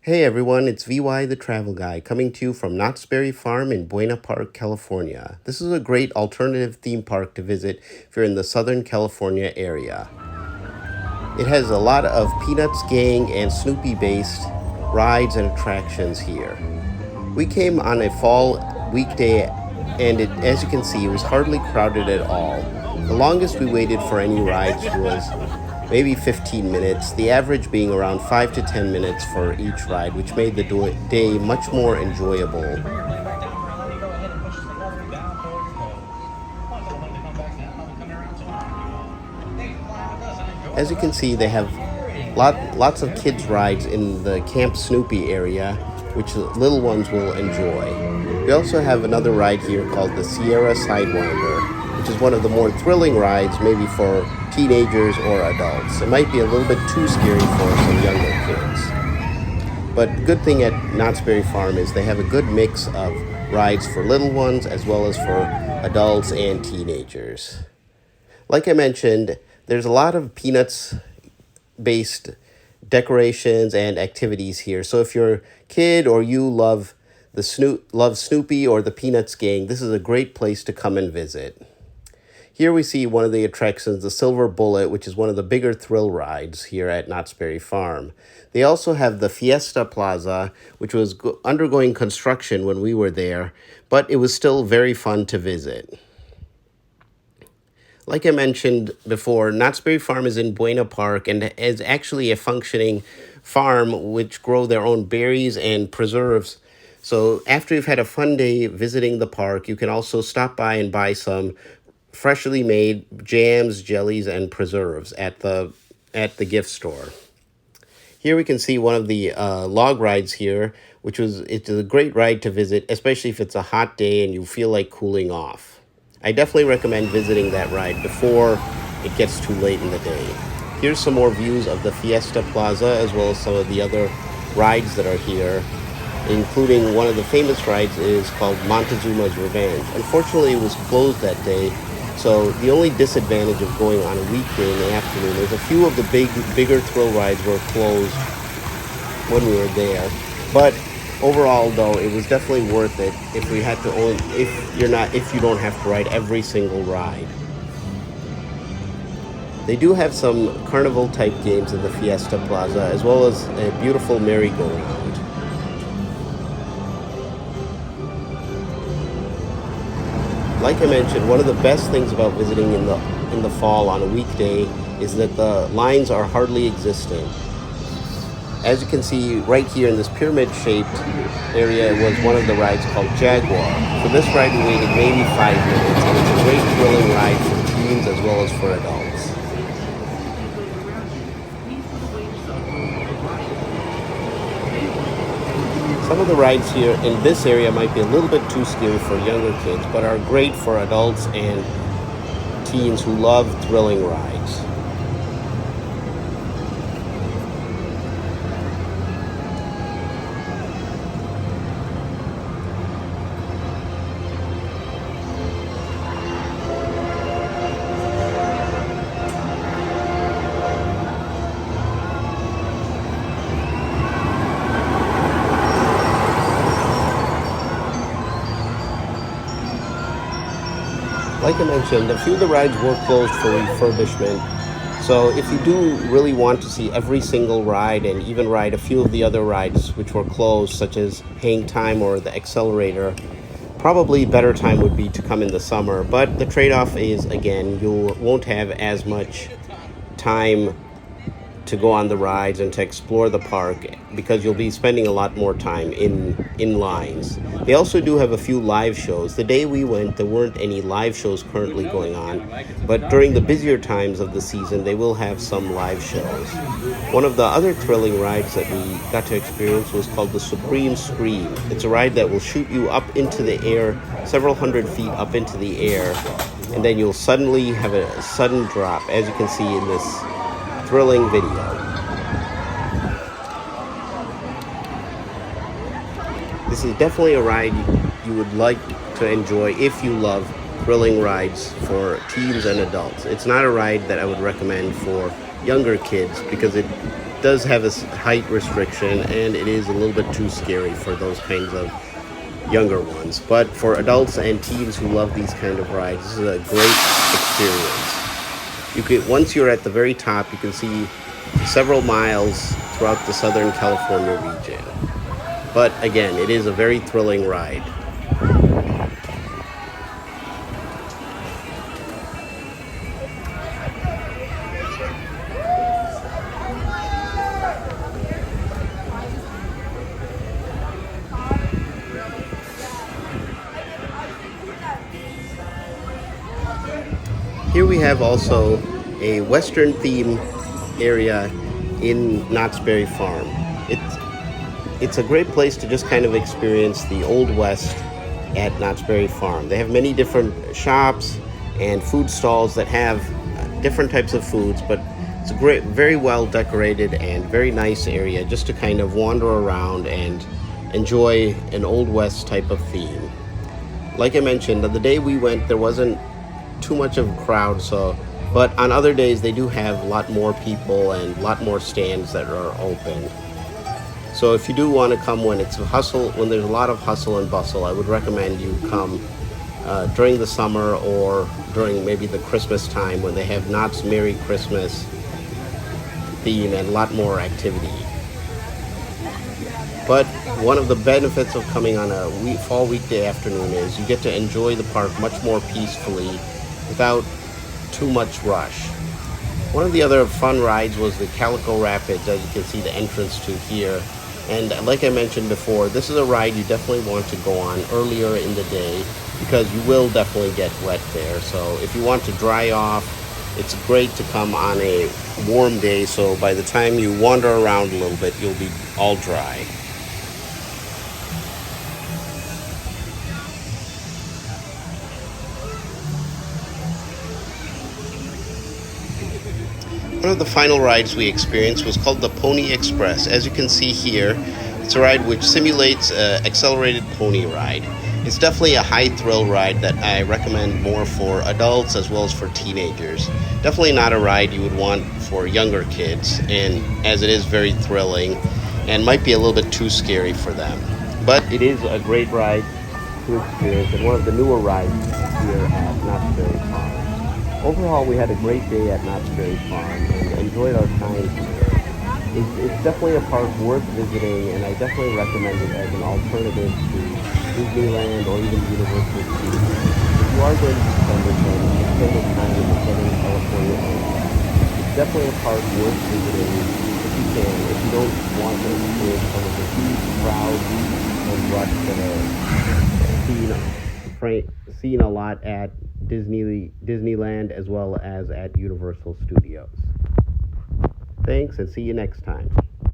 Hey everyone, it's VY the Travel Guy coming to you from Knott's Berry Farm in Buena Park, California. This is a great alternative theme park to visit if you're in the Southern California area. It has a lot of Peanuts Gang and Snoopy based rides and attractions here. We came on a fall weekday and as you can see, it was hardly crowded at all. The longest we waited for any rides was maybe 15 minutes, the average being around 5 to 10 minutes for each ride, which made the day much more enjoyable. As you can see, they have lots of kids rides in the Camp Snoopy area, which little ones will enjoy. We also have another ride here called the Sierra Sidewinder, which is one of the more thrilling rides, maybe for teenagers or adults. It might be a little bit too scary for some younger kids. But good thing at Knott's Berry Farm is they have a good mix of rides for little ones as well as for adults and teenagers. Like I mentioned, there's a lot of Peanuts-based decorations and activities here. So if you're a kid or you love Snoopy or the Peanuts Gang, this is a great place to come and visit. Here we see one of the attractions, the Silver Bullet, which is one of the bigger thrill rides here at Knott's Berry Farm. They also have the Fiesta Plaza, which was undergoing construction when we were there, but it was still very fun to visit. Like I mentioned before, Knott's Berry Farm is in Buena Park and is actually a functioning farm which grow their own berries and preserves. So after you've had a fun day visiting the park, you can also stop by and buy some freshly made jams, jellies, and preserves at the gift store. Here we can see one of the log rides here, it's a great ride to visit, especially if it's a hot day and you feel like cooling off. I definitely recommend visiting that ride before it gets too late in the day. Here's some more views of the Fiesta Plaza as well as some of the other rides that are here, including one of the famous rides is called Montezuma's Revenge. Unfortunately, it was closed that day, so the only disadvantage of going on a weekday in the afternoon is a few of the bigger thrill rides were closed when we were there. But overall, though, it was definitely worth it if you don't have to ride every single ride. They do have some carnival type games in the Fiesta Plaza as well as a beautiful merry-go-round. Like I mentioned, one of the best things about visiting in the fall on a weekday is that the lines are hardly existent. As you can see right here in this pyramid-shaped area was one of the rides called Jaguar. For this ride we waited maybe 5 minutes, and it's a great thrilling ride for teens as well as for adults. Some of the rides here in this area might be a little bit too scary for younger kids, but are great for adults and teens who love thrilling rides. Like I mentioned, a few of the rides were closed for refurbishment. So if you do really want to see every single ride and even ride a few of the other rides which were closed, such as Hang Time or the Accelerator, probably better time would be to come in the summer. But the trade-off is, again, you won't have as much time to go on the rides and to explore the park because you'll be spending a lot more time in lines. They also do have a few live shows. The day we went, there weren't any live shows currently going on, but during the busier times of the season, they will have some live shows. One of the other thrilling rides that we got to experience was called the Supreme Scream. It's a ride that will shoot you up into the air, several hundred feet up into the air, and then you'll suddenly have a sudden drop, as you can see in this thrilling video. This is definitely a ride you would like to enjoy if you love thrilling rides for teens and adults. It's not a ride that I would recommend for younger kids because it does have a height restriction, and it is a little bit too scary for those kinds of younger ones. But for adults and teens who love these kind of rides, this is a great experience. You can, once you're at the very top, you can see several miles throughout the Southern California region. But again, it is a very thrilling ride. Here we have also a Western theme area in Knott's Berry Farm. It's a great place to just kind of experience the Old West at Knott's Berry Farm. They have many different shops and food stalls that have different types of foods, but it's a great, very well decorated and very nice area just to kind of wander around and enjoy an Old West type of theme. Like I mentioned, on the day we went, there wasn't too much of a crowd, but on other days they do have a lot more people and a lot more stands that are open. So if you do want to come when when there's a lot of hustle and bustle, I would recommend you come during the summer or during maybe the Christmas time when they have Knott's Merry Christmas theme and a lot more activity. But one of the benefits of coming on a fall weekday afternoon is you get to enjoy the park much more peacefully without too much rush. One of the other fun rides was the Calico Rapids, as you can see the entrance to here. And like I mentioned before, this is a ride you definitely want to go on earlier in the day because you will definitely get wet there. So if you want to dry off, it's great to come on a warm day, so by the time you wander around a little bit, you'll be all dry. One of the final rides we experienced was called the Pony Express. As you can see here, it's a ride which simulates an accelerated pony ride. It's definitely a high thrill ride that I recommend more for adults as well as for teenagers. Definitely not a ride you would want for younger kids, and as it is very thrilling and might be a little bit too scary for them. But it is a great ride to experience and one of the newer rides here at Knott's Berry Farm. Overall, we had a great day at Knott's Berry Farm and enjoyed our time here. It's definitely a park worth visiting, and I definitely recommend it as an alternative to Disneyland or even Universal Studios. If you are going to spend extended time in the Southern California area, it's definitely a park worth visiting if you can, if you don't want to experience some of the huge crowds and rush that are seen a lot at Disneyland as well as at Universal Studios. Thanks, and see you next time.